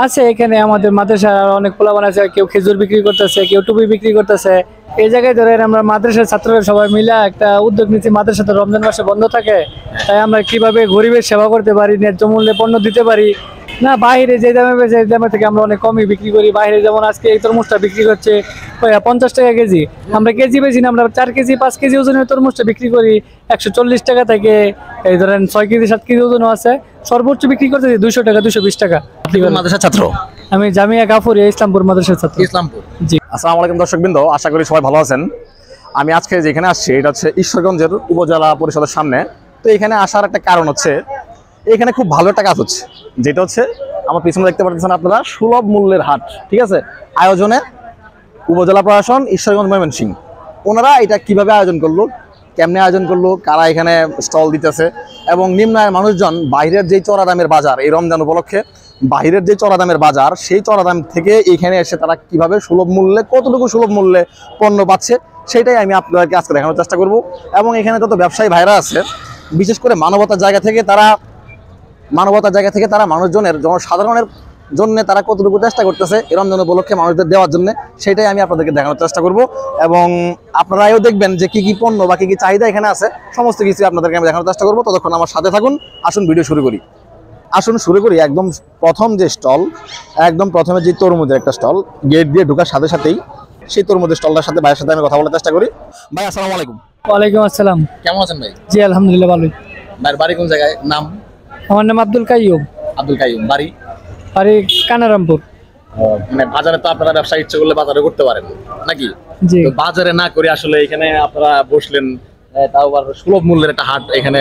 আছে এখানে আমাদের মাদ্রাসার অনেক পোলাপান আছে, কেউ খেজুর বিক্রি করতেছে, কেউ টুপি বিক্রি করতেছে। এই জায়গায় ধরেন আমরা মাদ্রাসার ছাত্ররা সবাই মিলে একটা উদ্যোগ নিচ্ছি, মাদ্রাসা তো রমজান মাসে বন্ধ থাকে, তাই আমরা কিভাবে গরিবের সেবা করতে পারি, ন্যায্য মূল্যে পণ্য দিতে পারি। না বাইরে যে দামে বেচে এই দামে থেকে আমরা অনেক কমই বিক্রি করি। বাইরে যেমন আজকে এই তরমুজটা বিক্রি করছে 50 টাকা কেজি, আমরা কেজি বেশি না, আমরা 4 কেজি 5 কেজি ওজনের তরমুজটা বিক্রি করি 140 টাকা থেকে। এই ধরেন 6 কেজি 7 কেজি ওজনও আছে, সর্বোচ্চ বিক্রি করতে 200 টাকা 220 টাকা। মাদ্রাসার ছাত্র? আমি জামিয়া গাফুরিয়া ইসলামপুর মাদ্রাসার ছাত্র। ইসলামপুর। জি। আসসালামু আলাইকুম দর্শকবৃন্দ, আশা করি সবাই ভালো আছেন। আমি আজকে যেখানে আসছি এটা হচ্ছে ঈশ্বরগঞ্জের উপজেলা পরিষদের সামনে। তো এখানে আসার একটা কারণ হচ্ছে এখানে খুব ভালো একটা কাজ হচ্ছে, যেটা হচ্ছে আমার পিছনে দেখতে পাচ্ছেন আপনারা, সুলভ মূল্যের হাট। ঠিক আছে, আয়োজনে উপজেলা প্রশাসন ঈশ্বরগঞ্জ ময়মনসিংহ, ওনারা এটা কিভাবে আয়োজন করলো, কেমনে আয়োজন করলো, কারা এখানে স্টল দিতেছে, এবং নিম্ন আয়ের মানুষজন বাইরের যেই চড়া দামের বাজার, এই রমজান উপলক্ষে বাইরের যে চড়া দামের বাজার, সেই চড়া দাম থেকে এখানে এসে তারা কিভাবে সুলভ মূল্যে, কতটুকু সুলভ মূল্যে পণ্য পাচ্ছে, সেটাই আমি আপনাদেরকে আজকে দেখানোর চেষ্টা করব। এবং এখানে যত ব্যবসায়ী ভাইরা আছে, বিশেষ করে মানবতার জায়গা থেকে তারা মানুষজনের, জনসাধারণের জন্য তারা কতটুকু চেষ্টা করতেছে এই রমজান উপলক্ষে মানুষদের দেওয়ার জন্য, সেটাই আমি আপনাদেরকে দেখানোর চেষ্টা করব। এবং আপনারাও দেখবেন যে কি কি পণ্য বা কি কি চাহিদা এখানে আছে, সমস্ত কিছু আপনাদেরকে আমি দেখানোর চেষ্টা করব। ততক্ষণ আমার সাথে থাকুন, আসুন ভিডিও শুরু করি। একদম প্রথম যে স্টল, একদম প্রথমে যে তরমুজের একটা স্টল, গেট দিয়ে ঢোকার সাথে সাথেই সেই তরমুজের স্টলটার সাথে ভাইয়ের সাথে আমি কথা বলার চেষ্টা করি। ভাই আসসালামু আলাইকুম। ওয়ালাইকুম আসসালাম। কেমন আছেন ভাই? জি আলহামদুলিল্লাহ ভালোই। ভাইয়ের বাড়ি কোন জায়গায়? নাম? আমার নাম আব্দুল কাইয়ুম। আব্দুল কাইয়ুম। বাড়ি? বাড়ি কানারামপুর। মানে বাজারে তো আপনারা ব্যবসা ইচ্ছে করলে বাজারে করতে পারেন নাকি? জি। তো বাজারে না করে আসলে এখানে আপনারা বসলেন, তাও আবার সুলভ মূল্যের একটা হাট এখানে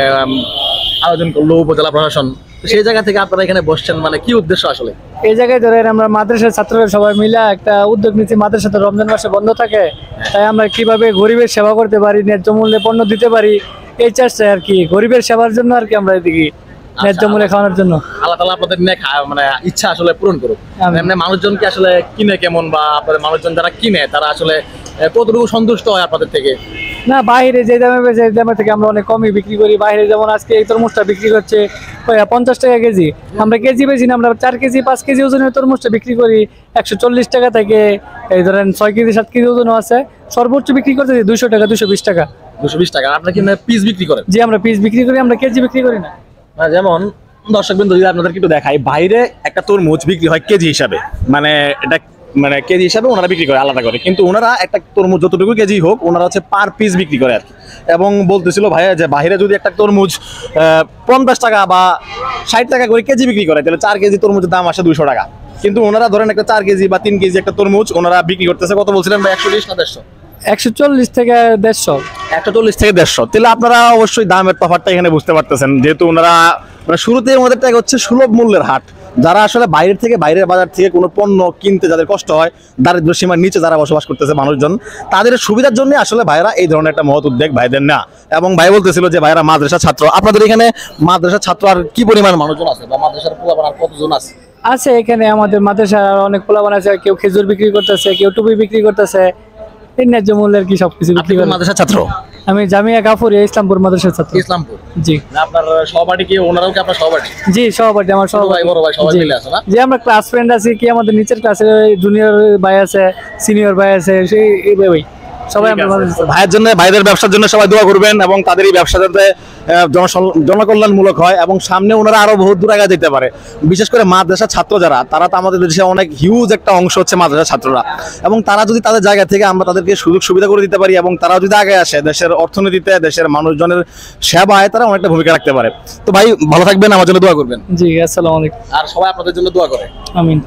আয়োজন করলো উপজেলা প্রশাসন, সেই জায়গা থেকে আপনারা এখানে বসছেন, মানে কি উদ্দেশ্য আসলে? এই জায়গায় ধরেন আমরা মাদ্রাসার ছাত্ররা সবাই মিলে একটা উদ্যোগ নিচ্ছি, মাদ্রাসা তো রমজান মাসে বন্ধ থাকে, তাই আমরা কিভাবে গরিবের সেবা করতে পারি, ন্যায্য মূল্যে পণ্য দিতে পারি, এই চেষ্টায় আর কি, গরিবের সেবার জন্য আর কি আমরা এদিকে ন্যায্য মূল্যে খাওয়ানোর জন্য। আল্লাহ তাআলা আপনাদের মানে ইচ্ছা আসলে পূরণ করুক। এমনি মানুষজন কি আসলে কিনে কেমন, বা আপনাদের মানুষজন যারা কিনে তারা আসলে কতটুকু সন্তুষ্ট হয় আপনাদের থেকে? না বাইরে যে দামে বেচে এই দামে থেকে আমরা অনেক কমই বিক্রি করি। বাইরে যেমন আজকে এই তরমুজটা বিক্রি করছে 50 টাকা কেজি, আমরা কেজি বেশি না, আমরা 4 কেজি 5 কেজি ওজনের তরমুজটা বিক্রি করি 140 টাকা থেকে। এই ধরেন 6 কেজি 7 কেজি ওজনও আছে, সর্বোচ্চ বিক্রি করতে 200 টাকা 220 টাকা। 220 টাকা। আপনারা কি পিস বিক্রি করেন? জি আমরা পিস বিক্রি করি, আমরা কেজি বিক্রি করি না। যেমন দর্শকবৃন্দ যদি আপনাদেরকে একটু দেখাই, বাইরে একটা তরমুজ বিক্রি হয় কেজি হিসাবে, মানে এটা মানে কেজি হিসাবে ওনারা বিক্রি করে আলাদা করে, কিন্তু ওনারা একটা তরমুজ যতটুকু কেজি হোক ওনারা হচ্ছে পার পিস বিক্রি করে আর কি। এবং বলতেছিল ভাইয়া যে বাইরে যদি একটা তরমুজ 50 টাকা বা 60 টাকা করে কেজি বিক্রি করে, তাহলে 4 কেজি তরমুজের দাম আসে 200 টাকা। কিন্তু ওনারা ধরেন একটা 4 কেজি বা 3 কেজি একটা তরমুজ ওনারা বিক্রি করতেছে কত বলছিলেন ভাই? 120 না 150? 140 থেকে 150। 140 থেকে 150। তাহলে আপনারা অবশ্যই দামের তফাৎটা এখানে বুঝতে পারতেছেন, যেহেতু ওনারা মানে শুরুতেই আমাদের টাকা হচ্ছে সুলভ মূল্যের হাট। যারা আসলে বাইরের বাজার থেকে কোনো পণ্য কিনতে যাদের কষ্ট হয়, দারিদ্র সীমার নিচে যারা বসবাস করতেছে মানুষজন, তাদের সুবিধার জন্য আসলে ভাইরা এই ধরনের একটা মহৎ উদ্যোগ ভাইদের না। এবং ভাই বলতেছিল যে ভাইরা মাদ্রাসা ছাত্র, আপনাদের এখানে মাদ্রাসা ছাত্র আর কি পরিমাণ মানুষজন আছে, বা মাদ্রাসার পোলাপান আর কতজন আছে? আছে এখানে আমাদের মাদ্রাসার অনেক পোলাপান আছে, কেউ খেজুর বিক্রি করতেছে, কেউ টুপি বিক্রি করতেছে, এই ন্যায্য মূল্যের কি সবকিছু বিক্রি করে। মাদ্রাসা ছাত্র? আমি জামিয়া গাফুরিয়া ইসলামপুর মাদ্রাসার ছাত্র। ইসলামপুর। জি। আপনার সহপাঠী কি? ওনারাও কি আপনার সহপাঠী? জি সহপাঠী, আমার সহপাঠী, বড় ভাই সবাই মিলে আছে না? জি আমরা ক্লাস ফ্রেন্ড আছি, কি আমাদের নিচের ক্লাসে জুনিয়র ভাই আছে, সিনিয়র ভাই আছে, সেই ভাই সবাই আমরা ভাইয়ের জন্য, ভাইদের ব্যবসার জন্য সবাই দোয়া করবেন, এবং তাদের এই ব্যবসা যাতে জনকল্যাণমূলক হয় এবং সামনে ওনারা আরো বহুত দূর আগে যেতে পারে। বিশেষ করে মাদ্রাসা ছাত্র যারা, তারা তো আমাদের দেশে অনেক হিউজ একটা অংশ হচ্ছে মাদ্রাসা ছাত্ররা, এবং তারা যদি তাদের জায়গা থেকে আমরা তাদেরকে সুযোগ সুবিধা করে দিতে পারি, এবং তারা যদি আগে আসে দেশের অর্থনীতিতে, দেশের মানুষজনের সেবায় তারা অনেকটা ভূমিকা রাখতে পারে। তো ভাই ভালো থাকবেন, আমার জন্য দোয়া করবেন। জি আসসালামু আলাইকুম। আর সবাই আপনাদের জন্য দোয়া করে। আমিন।